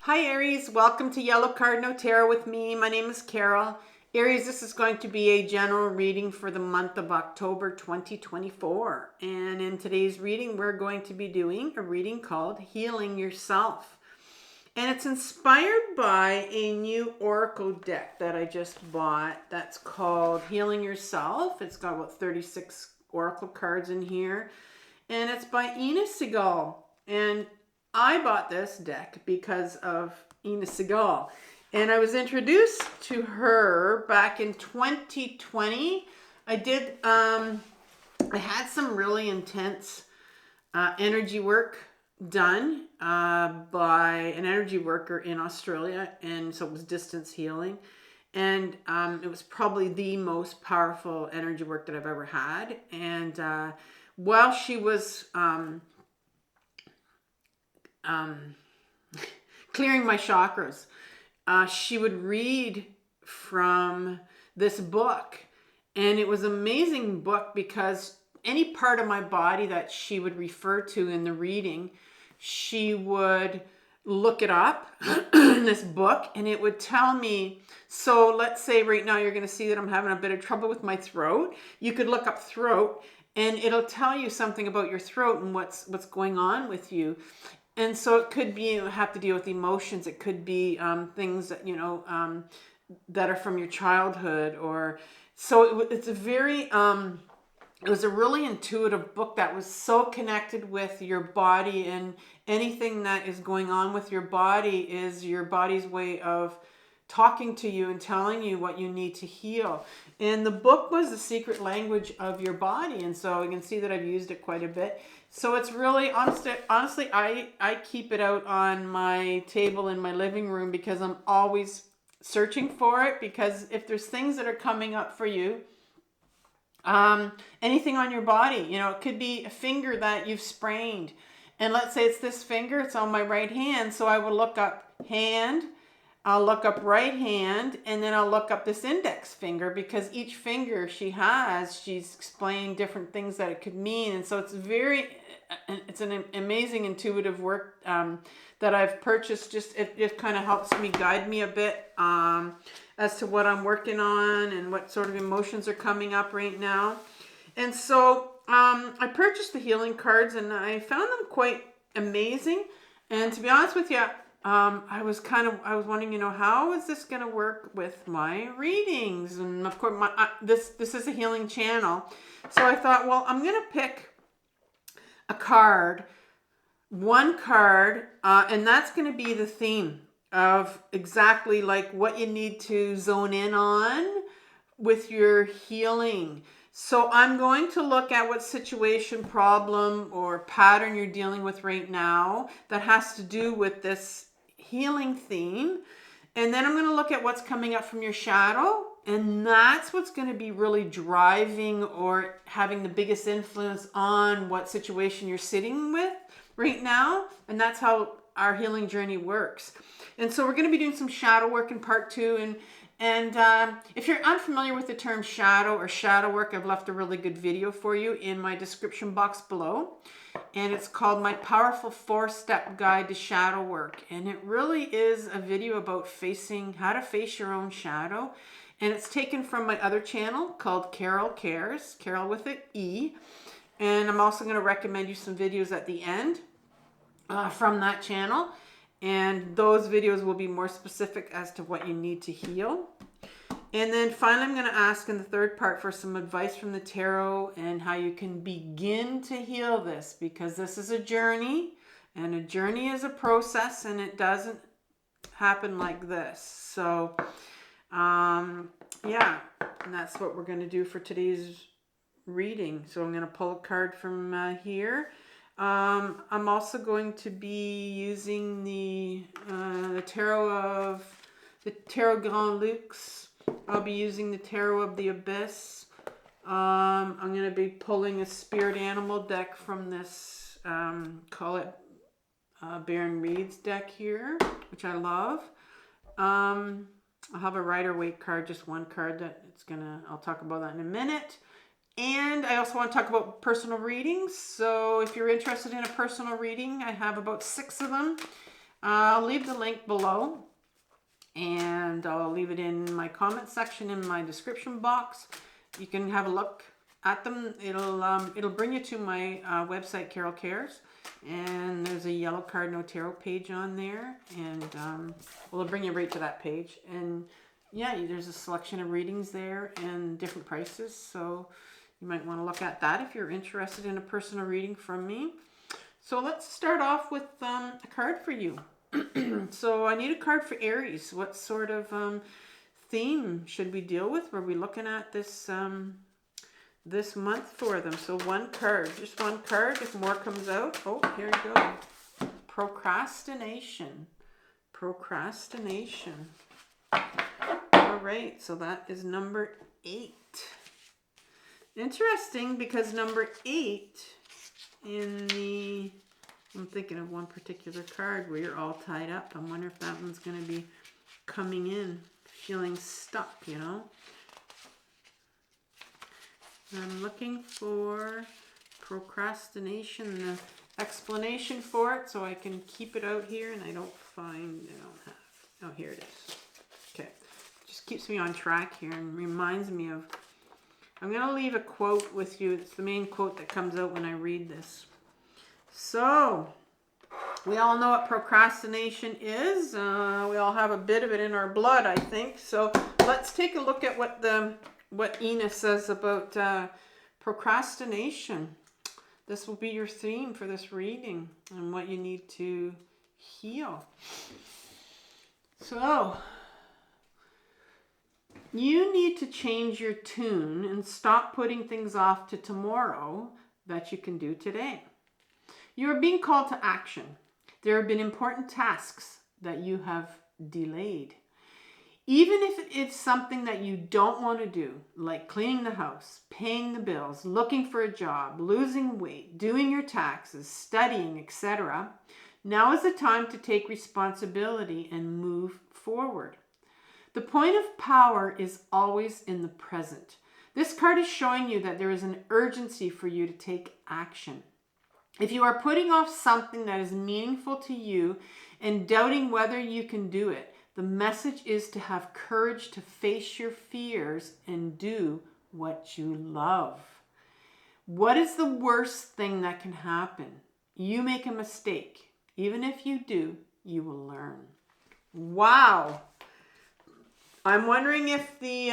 Hi Aries, welcome to Yellow Cardinal Tarot with me. My name is Carol. Aries, this is going to be a general reading for the month of October 2024. And in today's reading, we're going to be doing a reading called Healing Yourself. And it's inspired by a new oracle deck that I just bought that's called Healing Yourself. It's got about 36 oracle cards in here. And it's by Ina Segal. And I bought this deck because of Ina Segal. And I was introduced to her back in 2020. I had some really intense energy work done by an energy worker in Australia. And so it was distance healing. And it was probably the most powerful energy work that I've ever had. And while she was clearing my chakras, she would read from this book, and it was an amazing book because any part of my body that she would refer to in the reading, she would look it up in this book, and it would tell me. So let's say right now you're going to see that I'm having a bit of trouble with my throat. You could look up throat, and it'll tell you something about your throat and what's going on with you. And so it could be, have to deal with emotions. It could be things that, that are from your childhood. Or so it's a very, it was a really intuitive book that was so connected with your body, and anything that is going on with your body is your body's way of talking to you and telling you what you need to heal. And the book was the secret language of your body. And so you can see that I've used it quite a bit. So it's really, honestly, I keep it out on my table in my living room because I'm always searching for it. Because if there's things that are coming up for you, anything on your body, it could be a finger that you've sprained. And let's say it's this finger, it's on my right hand. So I will look up hand, I'll look up right hand, and then I'll look up this index finger, because each finger she's explaining different things that it could mean. And so it's an amazing intuitive work that I've purchased. It kind of helps me, guide me a bit as to what I'm working on and what sort of emotions are coming up right now. And so I purchased the healing cards, and I found them quite amazing. And to be honest with you, I was wondering, how is this going to work with my readings? And of course, this is a healing channel. So I thought, well, I'm going to pick a card, one card, and that's going to be the theme of exactly like what you need to zone in on with your healing. So I'm going to look at what situation, problem, or pattern you're dealing with right now that has to do with this healing theme. And then I'm going to look at what's coming up from your shadow. And that's what's going to be really driving or having the biggest influence on what situation you're sitting with right now. And that's how our healing journey works. And so we're going to be doing some shadow work in part 2. And if you're unfamiliar with the term shadow or shadow work, I've left a really good video for you in my description box below. And it's called My Powerful 4-Step Guide to Shadow Work. And it really is a video about how to face your own shadow. And it's taken from my other channel called Carol Cares, Carol with an E. And I'm also going to recommend you some videos at the end from that channel. And those videos will be more specific as to what you need to heal. And then finally, I'm going to ask in the third part for some advice from the tarot and how you can begin to heal this, because this is a journey, and a journey is a process, and it doesn't happen like this. So, yeah, and that's what we're going to do for today's reading. So I'm going to pull a card from here. I'm also going to be using the Tarot Grand Luxe. I'll be using the Tarot of the Abyss. I'm going to be pulling a spirit animal deck from this, call it Baron Reed's deck here, which I love. I'll have a Rider-Waite card, just one card I'll talk about that in a minute. And I also want to talk about personal readings. So if you're interested in a personal reading, I have about 6 of them. I'll leave the link below, and I'll leave it in my comment section in my description box. You can have a look at them. It'll bring you to my website, Carol Cares, and there's a yellow Cardinal tarot page on there, and well, it'll bring you right to that page. And yeah, there's a selection of readings there and different prices, so you might want to look at that if you're interested in a personal reading from me. So let's start off with a card for you. So I need a card for Aries. What sort of theme should we deal with? Were we looking at this this month for them? So one card, just one card. If more comes out, oh, here you go. Procrastination. Procrastination. All right, so that is number 8. Interesting, because number 8 in the, I'm thinking of one particular card where you're all tied up. I wonder if that one's going to be coming in, feeling stuck, you know. I'm looking for procrastination, the explanation for it, so I can keep it out here, and I don't have. Oh, here it is. Okay, just keeps me on track here and reminds me of, I'm going to leave a quote with you. It's the main quote that comes out when I read this. So, we all know what procrastination is. We all have a bit of it in our blood, I think. So, let's take a look at what Ina says about procrastination. This will be your theme for this reading and what you need to heal. So, you need to change your tune and stop putting things off to tomorrow that you can do today. You are being called to action. There have been important tasks that you have delayed. Even if it's something that you don't want to do, like cleaning the house, paying the bills, looking for a job, losing weight, doing your taxes, studying, etc., now is the time to take responsibility and move forward. The point of power is always in the present. This card is showing you that there is an urgency for you to take action. If you are putting off something that is meaningful to you and doubting whether you can do it, the message is to have courage to face your fears and do what you love. What is the worst thing that can happen? You make a mistake. Even if you do, you will learn. Wow. I'm wondering if the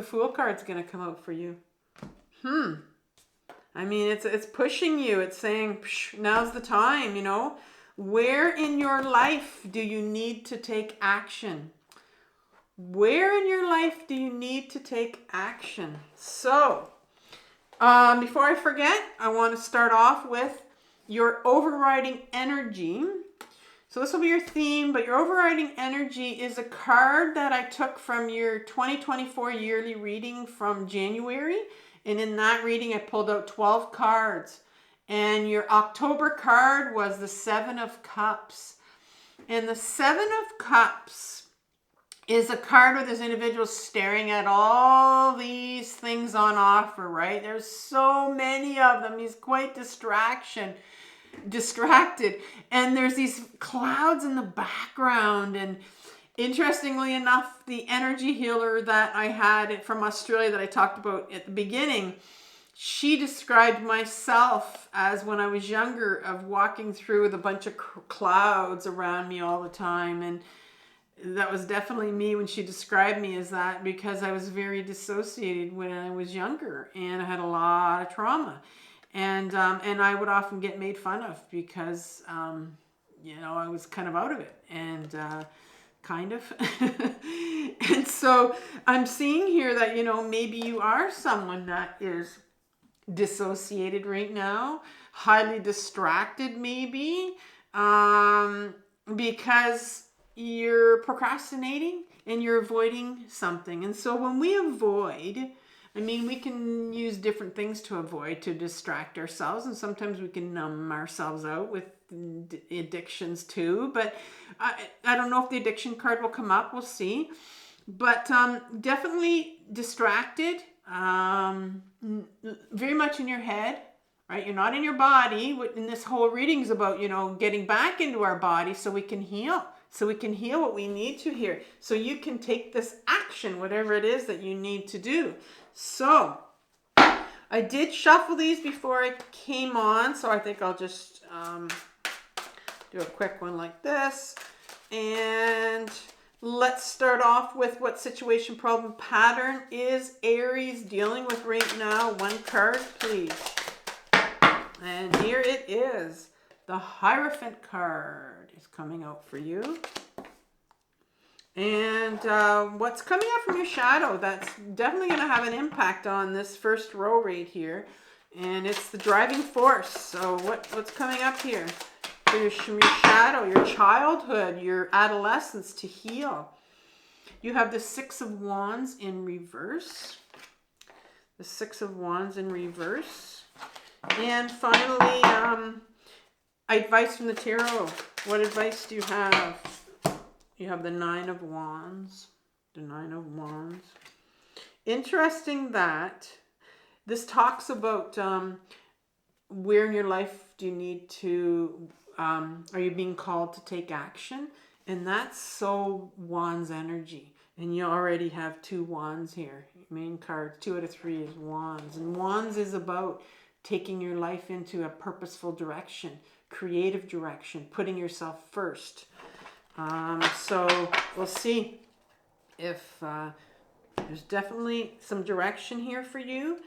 Fool card's going to come out for you. I mean, it's pushing you. It's saying, now's the time, you know. Where in your life do you need to take action? Where in your life do you need to take action? So, before I forget, I want to start off with your overriding energy. So this will be your theme, but your overriding energy is a card that I took from your 2024 yearly reading from January. And in that reading, I pulled out 12 cards. And your October card was the 7 of Cups. And the 7 of Cups is a card where this individual staring at all these things on offer, right? There's so many of them. He's quite distracted. And there's these clouds in the background. And interestingly enough, the energy healer that I had from Australia that I talked about at the beginning, she described myself as when I was younger of walking through with a bunch of clouds around me all the time. And that was definitely me when she described me as that, because I was very dissociated when I was younger and I had a lot of trauma. And I would often get made fun of because, you know, I was kind of out of it and kind of. And so I'm seeing here that, you know, maybe you are someone that is dissociated right now, highly distracted maybe, because you're procrastinating and you're avoiding something. And so when we avoid, I mean, we can use different things to avoid, to distract ourselves, and sometimes we can numb ourselves out with addictions too. But I don't know if the addiction card will come up. We'll see. But definitely distracted, very much in your head, right? You're not in your body. And this whole reading is about, you know, getting back into our body so we can heal. So we can heal what we need to here. So you can take this action, whatever it is that you need to do. So I did shuffle these before I came on. So I think I'll just do a quick one like this. And let's start off with what situation, problem, pattern is Aries dealing with right now. One card, please. And here it is. The Hierophant card is coming out for you. And what's coming out from your shadow, that's definitely going to have an impact on this first row right here. And it's the driving force. So what's coming up here? For your shadow, your childhood, your adolescence to heal. You have the Six of Wands in reverse. The Six of Wands in reverse. And finally, advice from the tarot. What advice do you have? You have the Nine of Wands. The Nine of Wands. Interesting that this talks about where in your life do you need to, are you being called to take action? And that's so Wands energy. And you already have two Wands here. Main cards, 2 out of 3 is Wands. And Wands is about taking your life into a purposeful direction, creative direction, putting yourself first. So we'll see if there's definitely some direction here for you.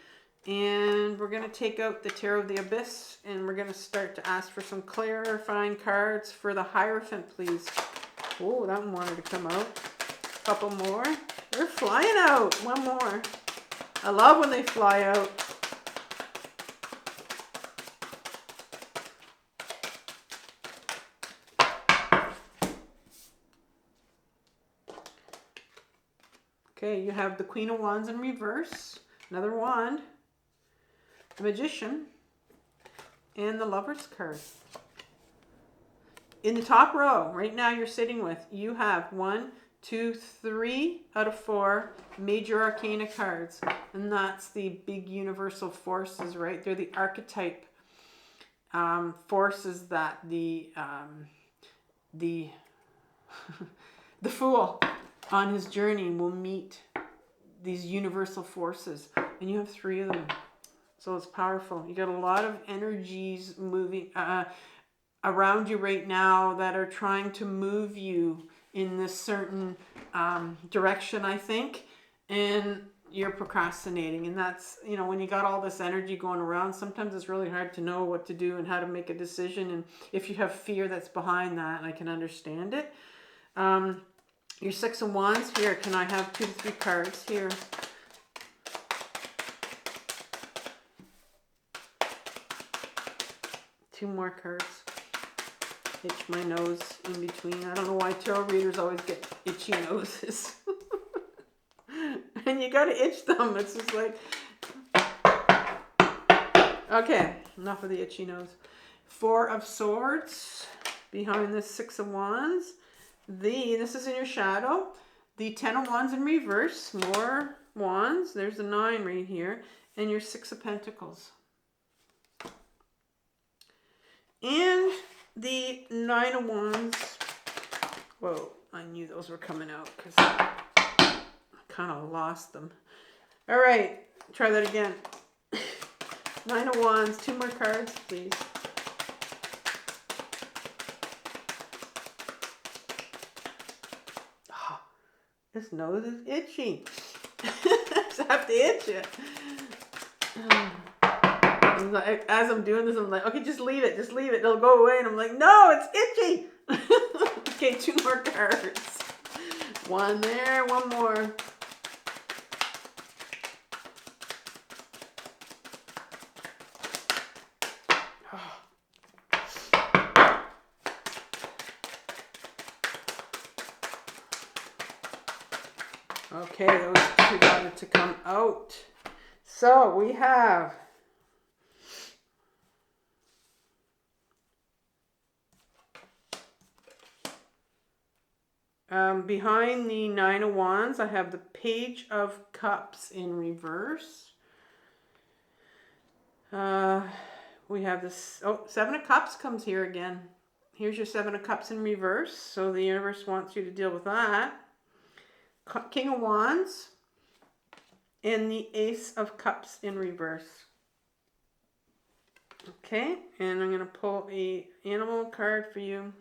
And we're going to take out the Tarot of the Abyss, and we're going to start to ask for some clarifying cards for the Hierophant, please. Oh, that one wanted to come out. A couple more. They're flying out. One more. I love when they fly out. Okay, you have the Queen of Wands in reverse, another wand, the Magician, and the Lover's card. In the top row, right now you're sitting with, you have 1, 2, 3 out of 4 major arcana cards. And that's the big universal forces, right? They're the archetype forces that the Fool on his journey will meet these universal forces, and you have 3 of them, so it's powerful. You got a lot of energies moving around you right now that are trying to move you in this certain direction, I think, and you're procrastinating. And that's, you know, when you got all this energy going around, sometimes it's really hard to know what to do and how to make a decision. And if you have fear that's behind that, I can understand it. Your Six of Wands here. Can I have 2 to 3 cards here? Two more cards. Itch my nose in between. I don't know why tarot readers always get itchy noses. And you gotta itch them. It's just like... Okay, enough of the itchy nose. 4 of Swords behind the Six of Wands. This is in your shadow, the 10 of Wands in reverse, more wands, there's the 9 right here, and your 6 of Pentacles. And the 9 of Wands, whoa, I knew those were coming out because I kind of lost them. All right, try that again. 9 of Wands, 2 more cards, please. This nose is itchy. I just have to itch it. As I'm doing this, I'm like, okay, just leave it. Just leave it. It'll go away. And I'm like, no, it's itchy. Okay, 2 more cards. 1 there, 1 more. Okay, those 2 wanted to come out. So we have behind the 9 of Wands, I have the Page of Cups in reverse. we have this, oh, Seven of Cups comes here again. Here's your Seven of Cups in reverse. So the universe wants you to deal with that. King of Wands and the Ace of Cups in reverse. Okay, and I'm going to pull a animal card for you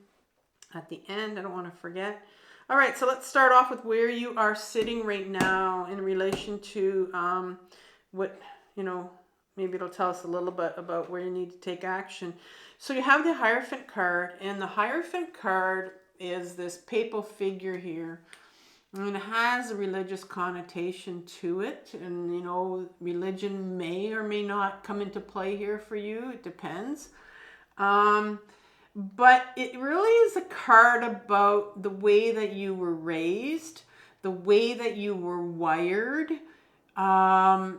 at the end. I don't want to forget. All right, so let's start off with where you are sitting right now in relation to what, you know, maybe it'll tell us a little bit about where you need to take action. So you have the Hierophant card, and the Hierophant card is this papal figure here. And it has a religious connotation to it. And, you know, religion may or may not come into play here for you. It depends. But it really is a card about the way that you were raised, the way that you were wired. And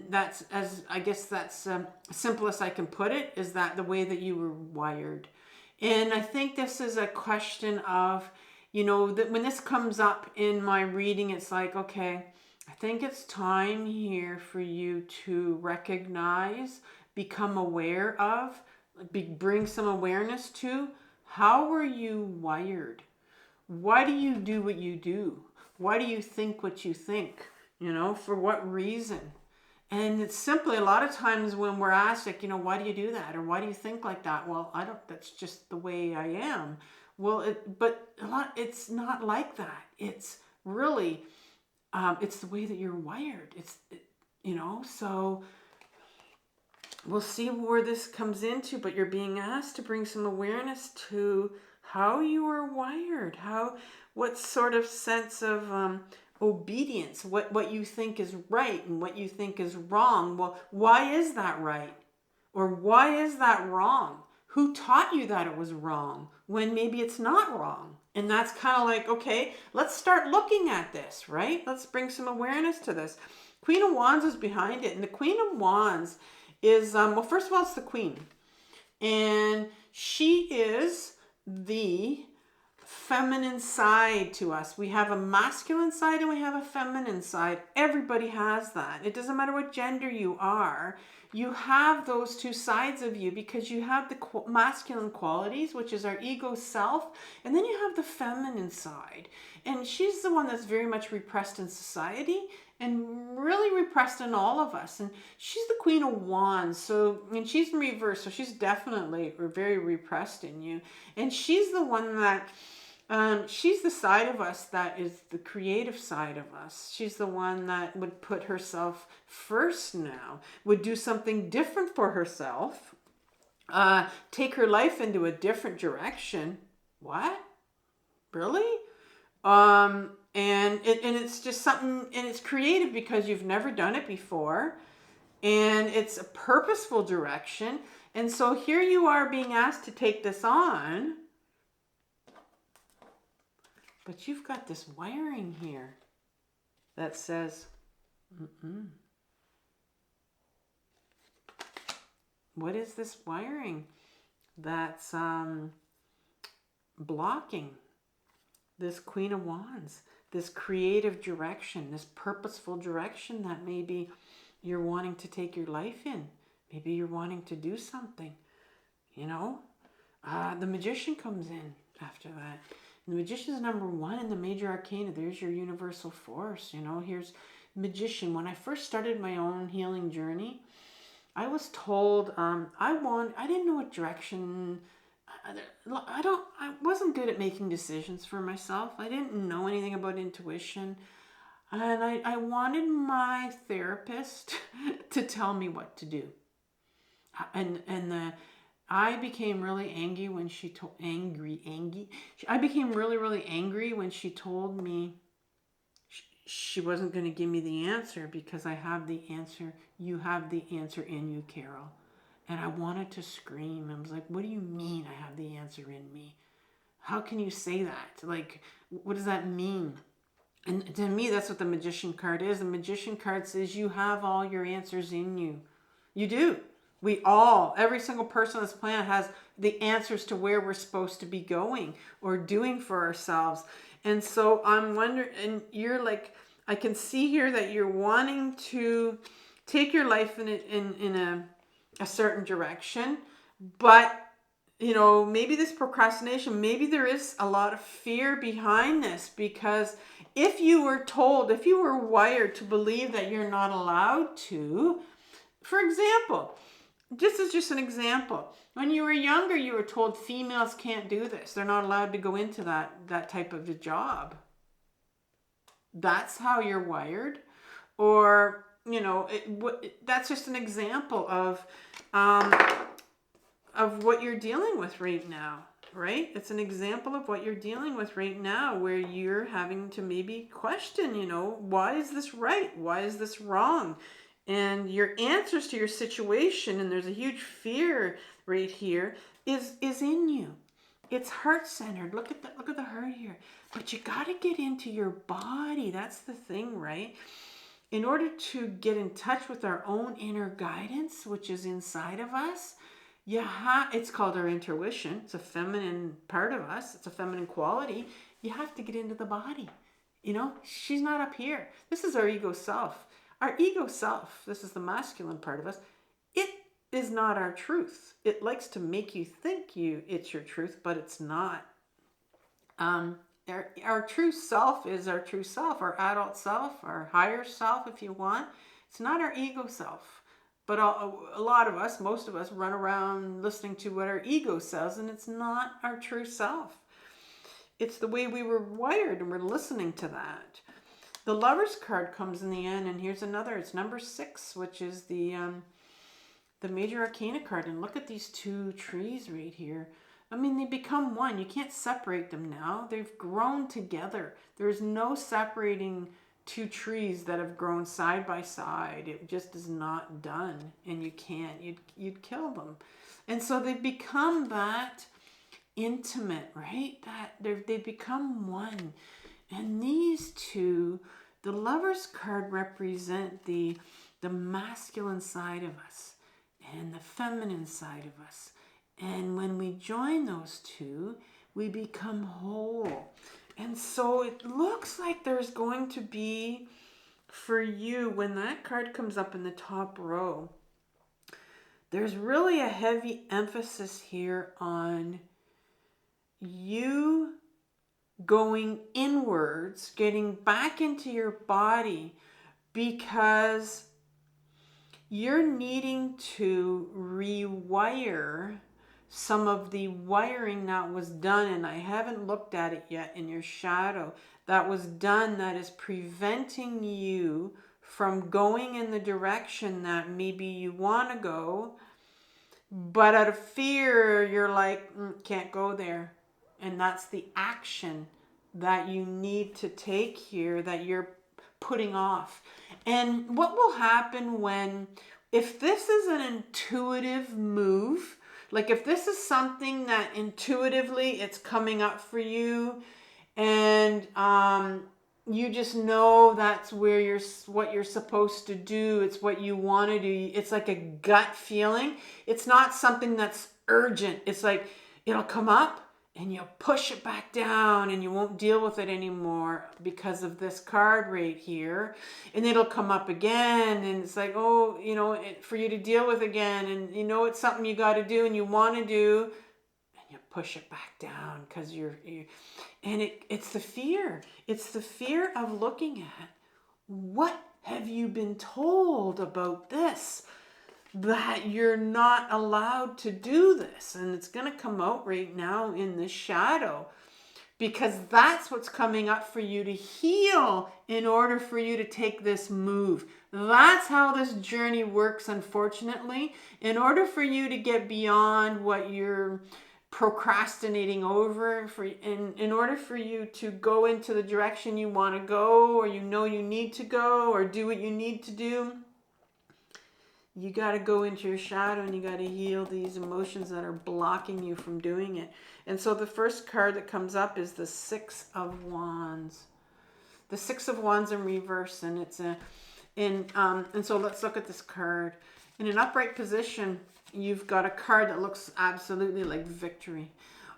that's, as I guess that's simplest I can put it, is that the way that you were wired. And I think this is a question of, you know, that when this comes up in my reading, it's like, okay, I think it's time here for you to recognize, become aware of, bring some awareness to, how were you wired? Why do you do what you do? Why do you think what you think? You know, for what reason? And it's simply a lot of times when we're asked, like, you know, why do you do that? Or why do you think like that? Well, I don't, that's just the way I am. Well, but it's not like that. It's really, it's the way that you're wired. You know, so we'll see where this comes into, but you're being asked to bring some awareness to how you are wired, what sort of sense of obedience, what you think is right and what you think is wrong. Well, why is that right? Or why is that wrong? Who taught you that it was wrong when maybe it's not wrong? And that's kind of like, okay, let's start looking at this, right? Let's bring some awareness to this. Queen of Wands is behind it. And the Queen of Wands is, well, first of all, it's the Queen. And she is the feminine side to us. We have a masculine side and we have a feminine side. Everybody has that. It doesn't matter what gender you are. You have those two sides of you because you have the masculine qualities, which is our ego self, and then you have the feminine side. And she's the one that's very much repressed in society and really repressed in all of us. And she's the Queen of Wands, so, and she's in reverse, so she's definitely very repressed in you. And she's the one that, she's the side of us that is the creative side of us. She's the one that would put herself first now, would do something different for herself, take her life into a different direction. What? Really? And it's just something, and it's creative because you've never done it before, and it's a purposeful direction. And so here you are being asked to take this on, but you've got this wiring here that says, what is this wiring that's blocking this Queen of Wands, this creative direction, this purposeful direction that maybe you're wanting to take your life in? Maybe you're wanting to do something, you know? The Magician comes in after that. And the Magician is number 1 in the major arcana. There's your universal force, you know? Here's Magician. When I first started my own healing journey, I was told I didn't know what direction. I wasn't good at making decisions for myself. I didn't know anything about intuition. And I wanted my therapist to tell me what to do. I became really angry when she told I became really angry when she told me she wasn't going to give me the answer because I have the answer. You have the answer in you, Carol. And I wanted to scream. I was like, what do you mean I have the answer in me? How can you say that? Like, what does that mean? And to me, that's what the Magician card is. The Magician card says you have all your answers in you. You do. We all, every single person on this planet has the answers to where we're supposed to be going or doing for ourselves. And so I'm wondering, and you're like, I can see here that you're wanting to take your life in a certain direction, but you know, maybe this procrastination, maybe there is a lot of fear behind this, because if you were told, if you were wired to believe that you're not allowed to, for example, this is just an example. When you were younger, you were told females can't do this. They're not allowed to go into that type of a job. That's how you're wired. Or, you know, that's just an example of what you're dealing with right now, right? It's an example of what you're dealing with right now, where you're having to maybe question, you know, why is this right? Why is this wrong? And your answers to your situation, and there's a huge fear right here, is in you. It's heart-centered. Look at the heart here. But you got to get into your body. That's the thing, right? In order to get in touch with our own inner guidance, which is inside of us, it's called our intuition. It's a feminine part of us. It's a feminine quality. You have to get into the body. You know, she's not up here. This is our ego self. Our ego self, this is the masculine part of us, it is not our truth. It likes to make you think it's your truth, but it's not. Our true self is our true self, our adult self, our higher self, if you want. It's not our ego self. But a lot of us, most of us, run around listening to what our ego says, and it's not our true self. It's the way we were wired, and we're listening to that. The Lover's card comes in the end, and here's another. It's number 6, which is the Major Arcana card. And look at these two trees right here. I mean, they become one. You can't separate them now. They've grown together. There's no separating two trees that have grown side by side. It just is not done, and you can't. You'd kill them. And so they become that intimate, right? That they become one. And these two, the Lover's card represent the masculine side of us and the feminine side of us. And when we join those two, we become whole. And so it looks like there's going to be, for you, when that card comes up in the top row, there's really a heavy emphasis here on you going inwards, getting back into your body, because you're needing to rewire some of the wiring that was done, and I haven't looked at it yet, in your shadow, that was done, that is preventing you from going in the direction that maybe you want to go, but out of fear, you're like, can't go there. And that's the action that you need to take here, that you're putting off. And what will happen if this is an intuitive move, like if this is something that intuitively it's coming up for you, and you just know that's what you're supposed to do, it's what you want to do, it's like a gut feeling. It's not something that's urgent. It's like it'll come up, and you'll push it back down, and you won't deal with it anymore because of this card right here. And it'll come up again, and it's like, oh, you know, for you to deal with again, and you know it's something you got to do and you want to do, and you push it back down because it's the fear. It's the fear of looking at, what have you been told about this, that you're not allowed to do this. And it's going to come out right now in the shadow, because that's what's coming up for you to heal in order for you to take this move. That's how this journey works, unfortunately. In order for you to get beyond what you're procrastinating over, in order for you to go into the direction you want to go, or you know you need to go, or do what you need to do, you got to go into your shadow, and you got to heal these emotions that are blocking you from doing it. And so the first card that comes up is the 6 of Wands. The 6 of Wands in reverse, and and so let's look at this card. In an upright position, you've got a card that looks absolutely like victory.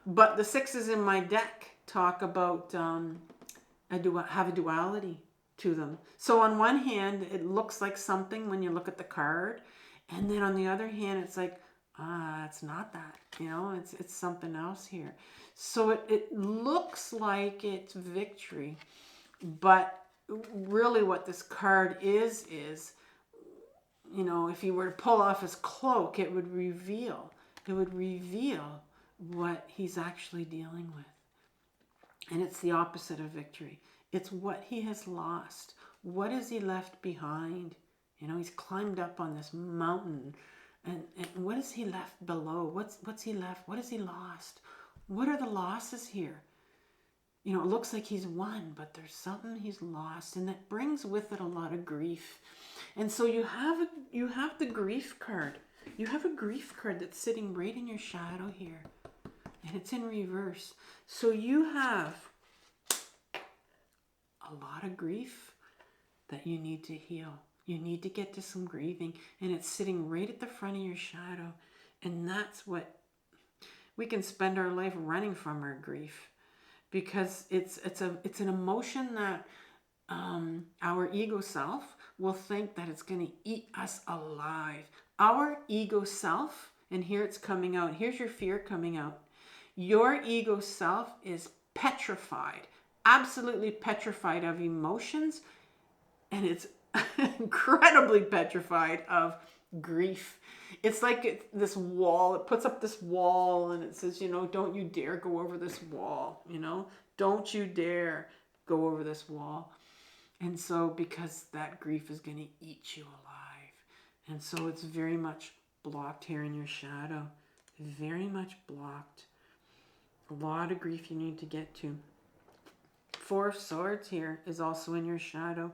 But the 6s in my deck talk about have a duality to them. So on one hand, it looks like something when you look at the card, And then on the other hand, it's like, it's not that, it's something else here. So it looks like it's victory, but really what this card is, if he were to pull off his cloak, it would reveal what he's actually dealing with. And it's the opposite of victory. It's what he has lost. What has he left behind? He's climbed up on this mountain. And what has he left below? What's he left? What has he lost? What are the losses here? It looks like he's won, but there's something he's lost. And that brings with it a lot of grief. And so you have the grief card. You have a grief card that's sitting right in your shadow here. And it's in reverse. So you have a lot of grief that you need to heal. You need to get to some grieving. And it's sitting right at the front of your shadow. And that's what we can spend our life running from, our grief. Because it's an emotion that our ego self will think that it's going to eat us alive. Our ego self, and here it's coming out. Here's your fear coming out. Your ego self is petrified, absolutely petrified of emotions, and it's incredibly petrified of grief. It's like this wall. It puts up this wall and it says, don't you dare go over this wall. Don't you dare go over this wall. And so because that grief is going to eat you alive. And so it's very much blocked here in your shadow. Very much blocked. A lot of grief you need to get to. Four of Swords here is also in your shadow.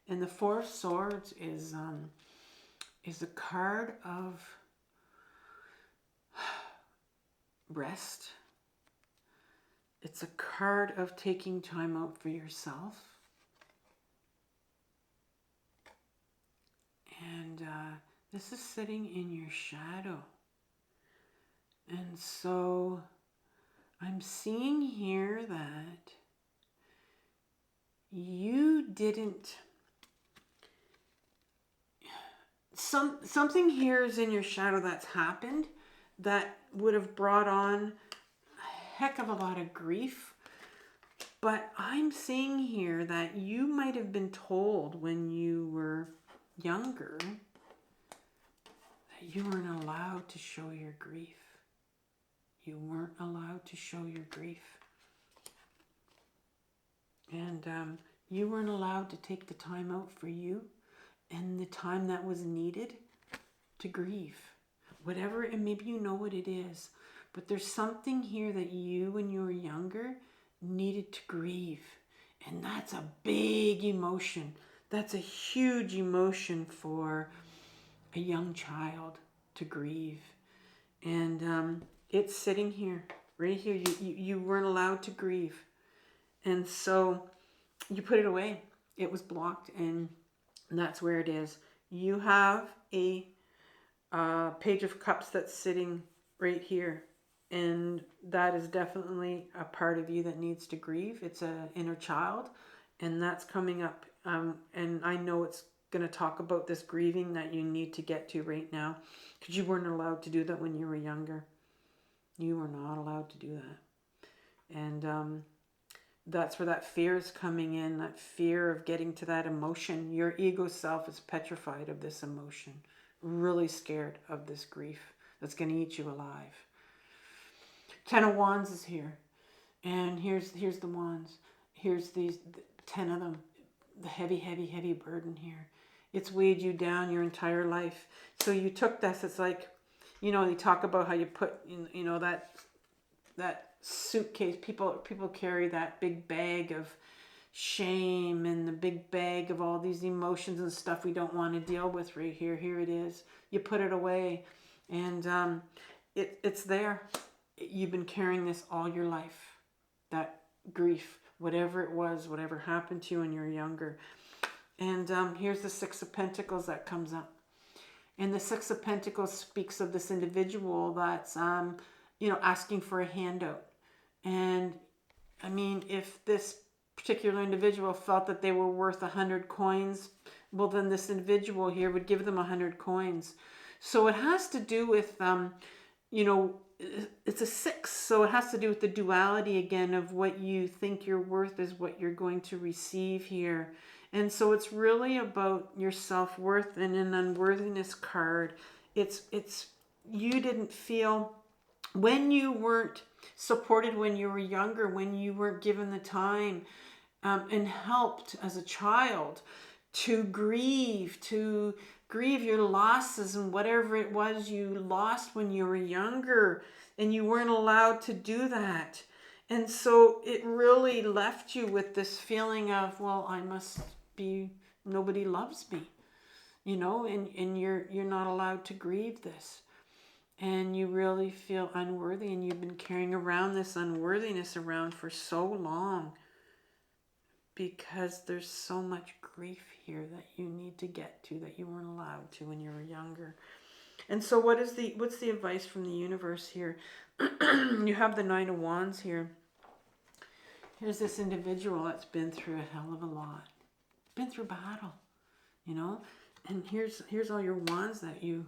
And the Four of Swords is a card of rest. It's a card of taking time out for yourself. And this is sitting in your shadow. And so I'm seeing here that you didn't... Something here is in your shadow that's happened that would have brought on a heck of a lot of grief. But I'm seeing here that you might have been told when you were younger that you weren't allowed to show your grief. You weren't allowed to show your grief. And you weren't allowed to take the time out for you and the time that was needed to grieve. Whatever, and maybe you know what it is, but there's something here that you, when you were younger, needed to grieve. And that's a big emotion. That's a huge emotion for a young child to grieve. And it's sitting here, right here. You weren't allowed to grieve. And so you put it away. It was blocked, and that's where it is. You have a Page of Cups that's sitting right here. And that is definitely a part of you that needs to grieve. It's an inner child, and that's coming up. And I know it's going to talk about this grieving that you need to get to right now, because you weren't allowed to do that when you were younger. You were not allowed to do that. And that's where that fear is coming in, that fear of getting to that emotion. Your ego self is petrified of this emotion, really scared of this grief that's going to eat you alive. Ten of Wands is here. And here's the wands. Here's these 10 of them. The heavy, heavy, heavy burden here. It's weighed you down your entire life. So you took this. It's like, they talk about how you put, that suitcase. People carry that big bag of shame and the big bag of all these emotions and stuff we don't want to deal with right here. Here it is. You put it away, and it's there. You've been carrying this all your life. That grief, whatever it was, whatever happened to you when you were younger. And here's the Six of Pentacles that comes up. And the Six of Pentacles speaks of this individual that's, asking for a handout. And I mean, if this particular individual felt that they were worth 100 coins, well, then this individual here would give them 100 coins. So it has to do with, you know, it's a 6. So it has to do with the duality again of what you think you're worth is what you're going to receive here. And so it's really about your self-worth. And an unworthiness card, it's you didn't feel, when you weren't supported when you were younger, when you weren't given the time and helped as a child to grieve your losses and whatever it was you lost when you were younger, and you weren't allowed to do that. And so it really left you with this feeling of, well, I must be, nobody loves me, you know, and you're not allowed to grieve this. And you really feel unworthy, and you've been carrying around this unworthiness around for so long, because there's so much grief here that you need to get to that you weren't allowed to when you were younger. And so what's the advice from the universe here? You have the 9 of Wands here. Here's this individual that's been through a hell of a lot, been through battle, you know. And here's all your wands that you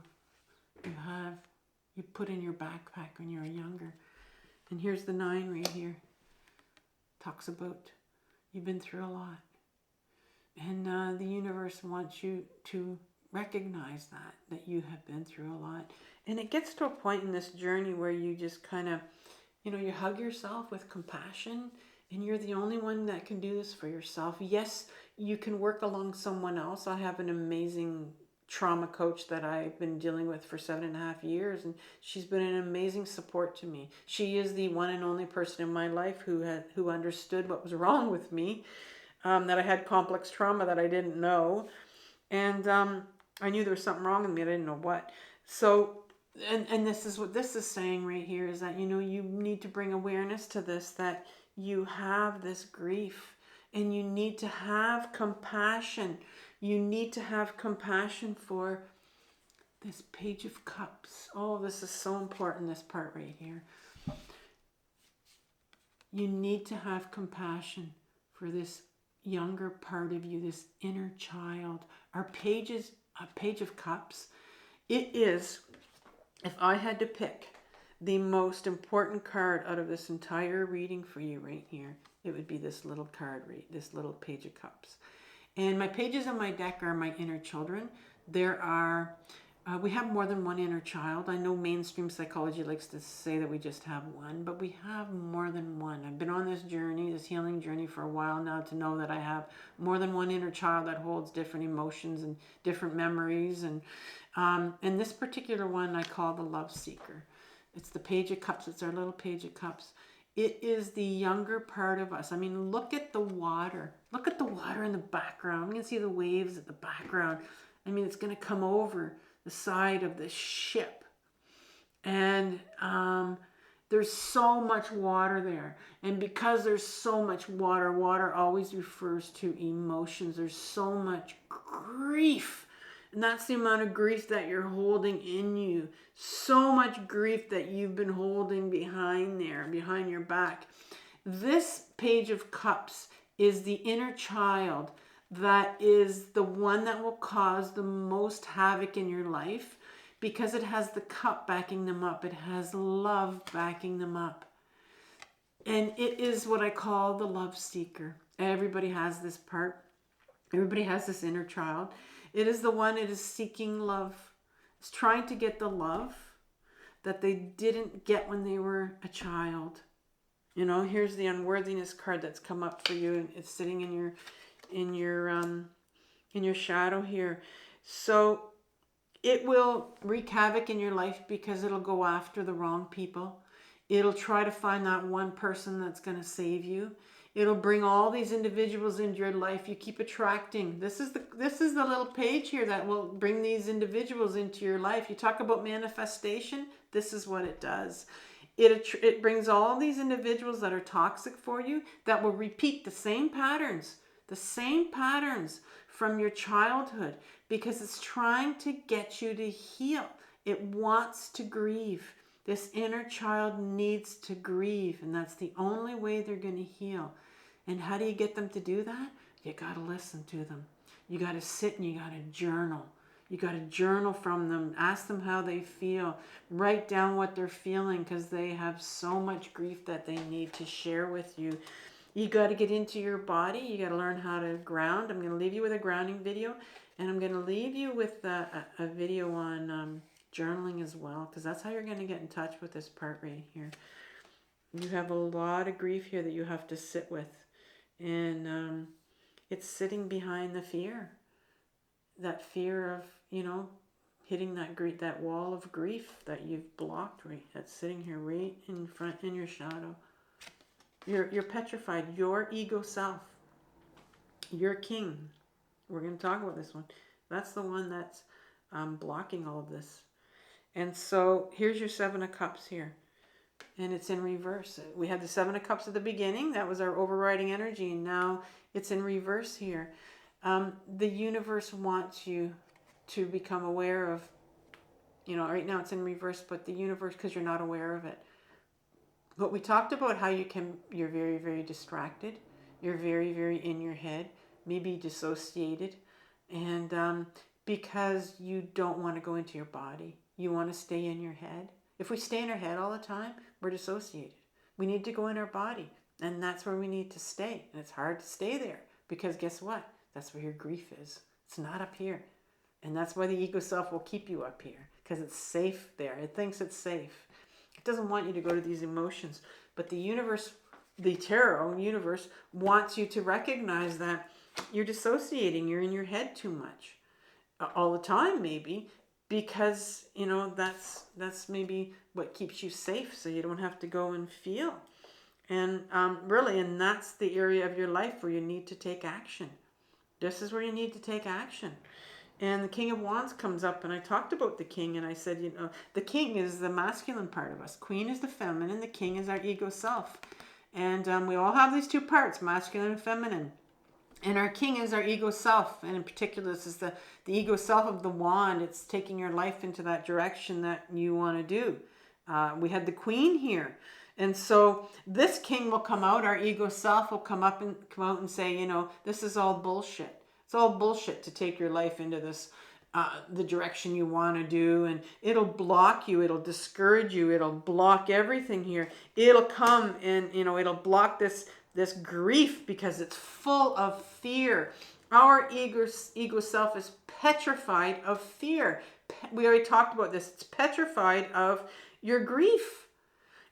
put in your backpack when you were younger. And here's the 9 right here. Talks about you've been through a lot. And the universe wants you to recognize that you have been through a lot. And it gets to a point in this journey where you just kind of, you know, you hug yourself with compassion, and you're the only one that can do this for yourself. Yes, you can work along someone else. I have an amazing trauma coach that I've been dealing with for 7.5 years, and she's been an amazing support to me. She is the one and only person in my life who understood what was wrong with me, that I had complex trauma that I didn't know, and I knew there was something wrong with me. I didn't know what. So, and this is what this is saying right here, is that, you know, you need to bring awareness to this, that you have this grief, and you need to have compassion. You need to have compassion for this Page of Cups. Oh, this is so important, this part right here. You need to have compassion for this younger part of you, this inner child. Our Page of Cups, it is, if I had to pick the most important card out of this entire reading for you right here, it would be this little card, right? This little Page of Cups. And my pages on my deck are my inner children. There are, we have more than one inner child. I know mainstream psychology likes to say that we just have one, but we have more than one. I've been on this journey, this healing journey for a while now, to know that I have more than one inner child that holds different emotions and different memories. And this particular one I call the Love Seeker. It's the Page of Cups. It's our little Page of Cups. It is the younger part of us. I mean, look at the water. Look at the water in the background. You can see the waves at the background. I mean, it's going to come over the side of the ship. And there's so much water there. And because there's so much water, water always refers to emotions. There's so much grief. And that's the amount of grief that you're holding in you. So much grief that you've been holding behind there, behind your back. This Page of Cups is the inner child that is the one that will cause the most havoc in your life, because it has the cup backing them up. It has love backing them up. And it is what I call the love seeker. Everybody has this part. Everybody has this inner child. It is the one, it is seeking love. It's trying to get the love that they didn't get when they were a child. You know, here's the unworthiness card that's come up for you, and it's sitting in your shadow here. So it will wreak havoc in your life because it'll go after the wrong people. It'll try to find that one person that's going to save you. It'll bring all these individuals into your life. You keep attracting. This is the little page here that will bring these individuals into your life. You talk about manifestation. This is what it does. It brings all these individuals that are toxic for you, that will repeat the same patterns from your childhood, because it's trying to get you to heal. It wants to grieve. This inner child needs to grieve, and that's the only way they're going to heal. And how do you get them to do that? You got to listen to them. You got to sit and you got to journal. You got to journal from them. Ask them how they feel. Write down what they're feeling, because they have so much grief that they need to share with you. You got to get into your body. You got to learn how to ground. I'm going to leave you with a grounding video, and I'm going to leave you with a video on journaling as well, because that's how you're going to get in touch with this part right here. You have a lot of grief here that you have to sit with, and it's sitting behind the fear. That fear of, you know, hitting that wall of grief that you've blocked, right? That's sitting here right in front, in your shadow. You're petrified. Your ego self, your king. We're going to talk about this one. That's the one that's blocking all of this. And so here's your Seven of Cups here. And it's in reverse. We had the Seven of Cups at the beginning. That was our overriding energy. And now it's in reverse here. The universe wants you to become aware of, you know, right now it's in reverse, but the universe, because you're not aware of it. But we talked about how you're very, very distracted. You're very, very in your head, maybe dissociated. And because you don't want to go into your body, you want to stay in your head. If we stay in our head all the time, we're dissociated. We need to go in our body, and that's where we need to stay. And it's hard to stay there, because guess what? That's where your grief is. It's not up here. And that's why the ego self will keep you up here, because it's safe there. It thinks it's safe. It doesn't want you to go to these emotions. But the universe, the tarot universe, wants you to recognize that you're dissociating. You're in your head too much. All the time, maybe, because, you know, that's maybe what keeps you safe, so you don't have to go and feel. And really, and that's the area of your life where you need to take action. This is where you need to take action. And the King of Wands comes up, and I talked about the king, and I said, you know, the king is the masculine part of us. Queen is the feminine. The king is our ego self. And we all have these two parts, masculine and feminine. And our king is our ego self. And in particular, this is the ego self of the wand. It's taking your life into that direction that you want to do. We had the queen here. And so this king will come out, our ego self will come out and say, you know, this is all bullshit. It's all bullshit to take your life into this, the direction you want to do. And it'll block you. It'll discourage you. It'll block everything here. It'll come and, you know, it'll block this grief, because it's full of fear. Our ego self is petrified of fear. We already talked about this. It's petrified of your grief.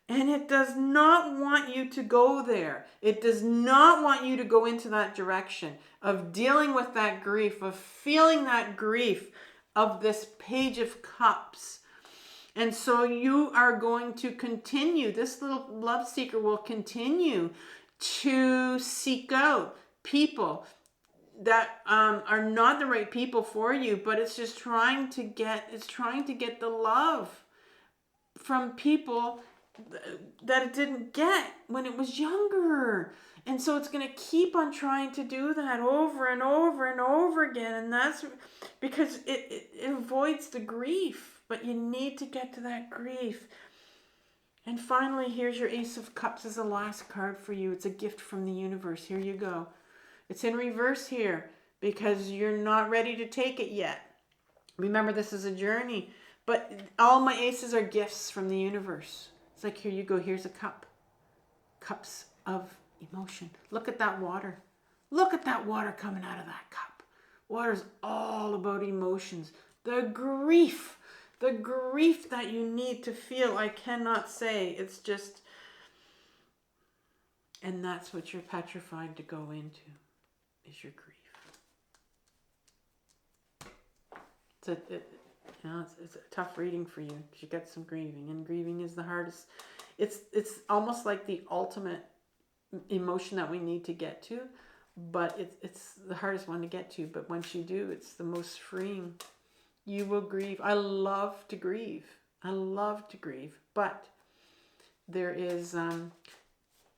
And it does not want you to go there. It does not want you to go into that direction of dealing with that grief, of feeling that grief, of this Page of Cups. And so you are going to continue, this little love seeker will continue to seek out people that are not the right people for you, but it's just trying to get the love from people that it didn't get when it was younger. And so it's going to keep on trying to do that over and over and over again. And that's because it avoids the grief. But you need to get to that grief. And finally, here's your Ace of Cups as the last card for you. It's a gift from the universe. Here you go. It's in reverse here because you're not ready to take it yet. Remember, this is a journey. But all my aces are gifts from the universe. It's like, here you go. Here's a cup. Cups of emotion. Look at that water. Look at that water coming out of that cup. Water's all about emotions. The grief that you need to feel, I cannot say. It's just, and that's what you're petrified to go into, is your grief. It's a tough reading for you because you got some grieving, and grieving is the hardest. It's almost like the ultimate emotion that we need to get to, but it's the hardest one to get to. But once you do, it's the most freeing. You will grieve. I love to grieve. But there is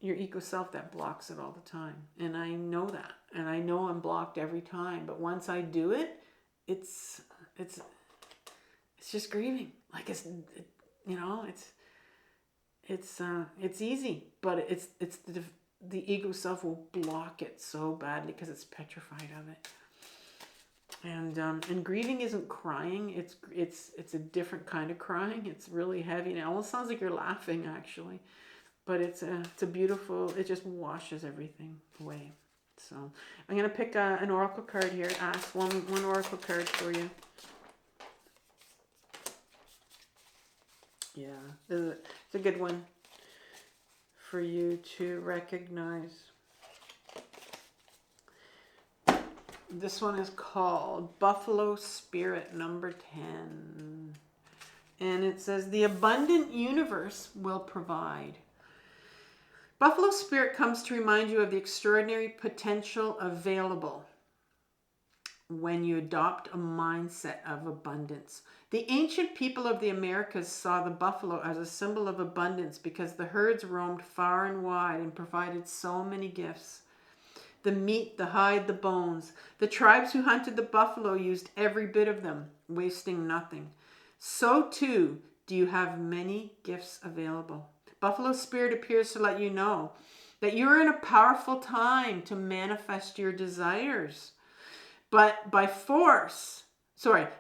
your ego self that blocks it all the time, and I know that, and I know I'm blocked every time. But once I do it, it's just grieving. Like it's easy, but it's the ego self will block it so badly because it's petrified of it. And grieving isn't crying. It's a different kind of crying. It's really heavy. And it almost sounds like you're laughing, actually. But it's a beautiful, it just washes everything away. So I'm going to pick an oracle card here. Ask one oracle card for you. Yeah, it's a good one for you to recognize. This one is called Buffalo Spirit number 10. And it says, the abundant universe will provide. Buffalo Spirit comes to remind you of the extraordinary potential available when you adopt a mindset of abundance. The ancient people of the Americas saw the buffalo as a symbol of abundance because the herds roamed far and wide and provided so many gifts. The meat, the hide, the bones. The tribes who hunted the buffalo used every bit of them, wasting nothing. So too, do you have many gifts available. Buffalo Spirit appears to let you know that you're in a powerful time to manifest your desires. But by force,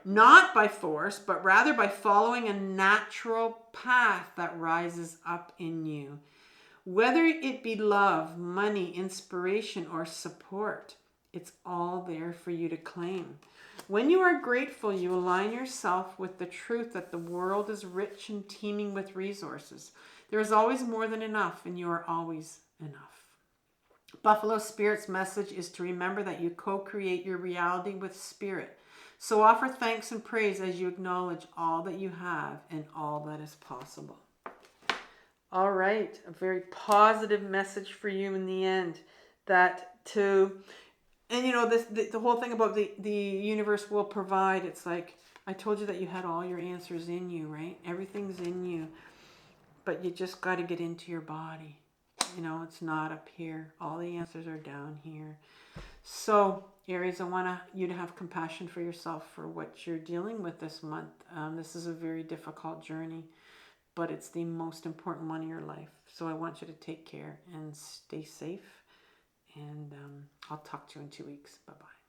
not by force, but rather by following a natural path that rises up in you. Whether it be love, money, inspiration, or support, it's all there for you to claim. When you are grateful, you align yourself with the truth that the world is rich and teeming with resources. There is always more than enough, and you are always enough. Buffalo Spirit's message is to remember that you co-create your reality with Spirit. So offer thanks and praise as you acknowledge all that you have and all that is possible. All right, a very positive message for you in the end. And you know, the whole thing about the universe will provide. It's like, I told you that you had all your answers in you, right? Everything's in you. But you just got to get into your body. You know, it's not up here. All the answers are down here. So, Aries, I want you to have compassion for yourself for what you're dealing with this month. This is a very difficult journey, but it's the most important one in your life. So I want you to take care and stay safe. And I'll talk to you in 2 weeks. Bye-bye.